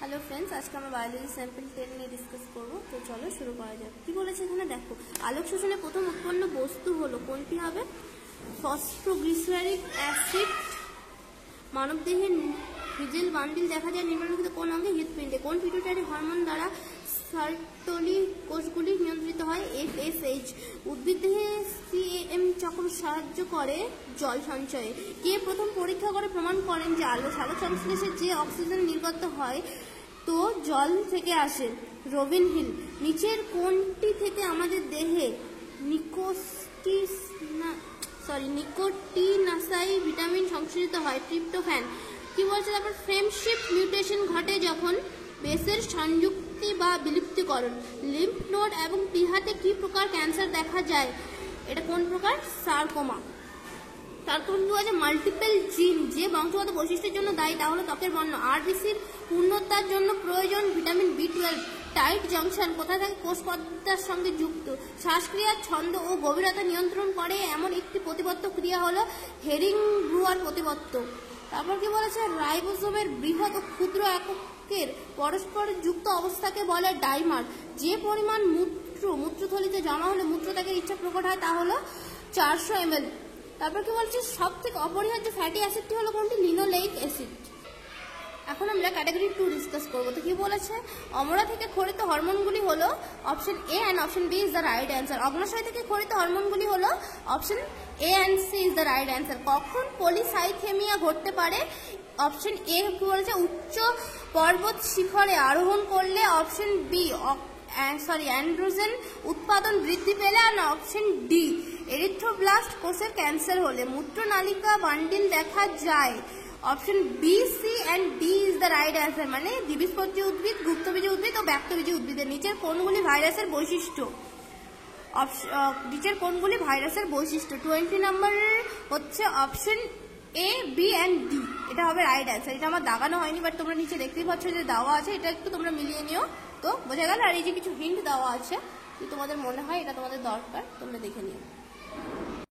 Hello friends, आज का मैं बायोलॉजी सैम्पल 10 নিয়ে ডিসকাস করব। তো চলো শুরু করা যাক। কি বলেছে এখানে দেখো, আলোক শোষণে প্রথম উৎপন্ন বস্তু হলো কোনটি হবে? Phosphoglyceric acid. মানবদেহে হিজেল বান্ডিল দেখা যায় নিম্নলিখিত কোন অঙ্গে? হৃৎপিণ্ডে। কোন পিটুইটারি হরমোন দ্বারা সার্টোলি কোষগুলি নিয়ন্ত্রিত হয়? FSH। উদ্ভিদদেহে CAM চক্র সাহায্য করে জল সঞ্চয়ে। কে প্রথম পরীক্ষা করে প্রমাণ করেন যে সালোক সংশ্লেষে যে অক্সিজেন নির্গত হয় তো জল থেকে আসে? রবিন হিল। নিচের কোনটি থেকে আমাদের দেহে নিকোটিনাসাই ভিটামিন সংশ্লেষিত হয়? ট্রিপ্টোফ্যান। কি বলছে তারপর? ফ্রেমশিফট মিউটেশন ঘটে যখন বেসের সংযুক্তি বা বিলুপ্তিকরণ। লিম্ফ নোড এবং প্লীহাতে কি প্রকার ক্যান্সার দেখা যায়? এটা কোন প্রকার? সার্কোমা। তারপর কি বলছে? মাল্টিপল জিন যে বংশগত বৈশিষ্ট্যের জন্য দায়ী তা হলো ত্বকের বর্ণ। আরবিসির পূর্ণতার জন্য প্রয়োজন ভিটামিন B12। টাইট জাংশন কোথা থেকে কোষ পর্দার সঙ্গে যুক্ত? শ্বাসক্রিয়ার ছন্দ ও গভীরতা নিয়ন্ত্রণ করে এমন একটি প্রতিবত্ত ক্রিয়া হলো হেরিং ব্রুয়ার প্রতিবত্ত। তারপর কি বলেছে? রাইবোসোমের বৃহৎ ও ক্ষুদ্র এককের পরস্পর যুক্ত অবস্থাকে বলে ডাইমার। যে পরিমাণ মূত্রথলিতে জমা হলে মূত্রত্যাগের ইচ্ছা প্রকট হয় তা হলো 400 ml। তারপর কি বলছে? সব থেকে অপরিহার্য ফ্যাটি অ্যাসিডটি হলো কোনটি? Linoleic acid. এখন আমরা ক্যাটাগরি 2 ডিসকাস করবো। তো কি বলেছে? অমরা থেকে ক্ষরিত হরমোনগুলি হলো option A and option B is the right answer. অগ্নাশয় থেকে ক্ষরিত হরমোনগুলি হলো option A and C is the right answer. কখন পলিসাইথেমিয়া ঘটতে পারে? অপশন এ কি বলেছে? উচ্চ পর্বত শিখরে আরোহণ করলে। অপশন বি অ্যান্ড্রোজেন উৎপাদন বৃদ্ধি পেলে। আর অপশন ডি এরিথ্রোব্লাস্ট কোষের ক্যান্সার হলে। মূত্রনালিকা বান্ডিল দেখা যায়। Option B, C and D is the right answer. মানে দ্বিবীজপত্রী উদ্ভিদ, গুপ্তবীজী উদ্ভিদ ও ব্যক্তবীজী উদ্ভিদের। নিচের কোনগুলি ভাইরাসের বৈশিষ্ট্য? নিচের কোনগুলি ভাইরাসের বৈশিষ্ট্য? 20 নম্বরের হচ্ছে option A, B and D. এটা হবে রাইট অ্যান্সার। এটা আমার দাগানো হয়নি, বাট তোমরা নিচে দেখতেই পাচ্ছ যে দেওয়া আছে। এটা একটু তোমরা মিলিয়ে নিও, তো বোঝা গেল। আর এই যে কিছু হিন্ট দেওয়া আছে, যদি তোমাদের মনে হয় এটা তোমাদের দরকার, তোমরা দেখে নিও।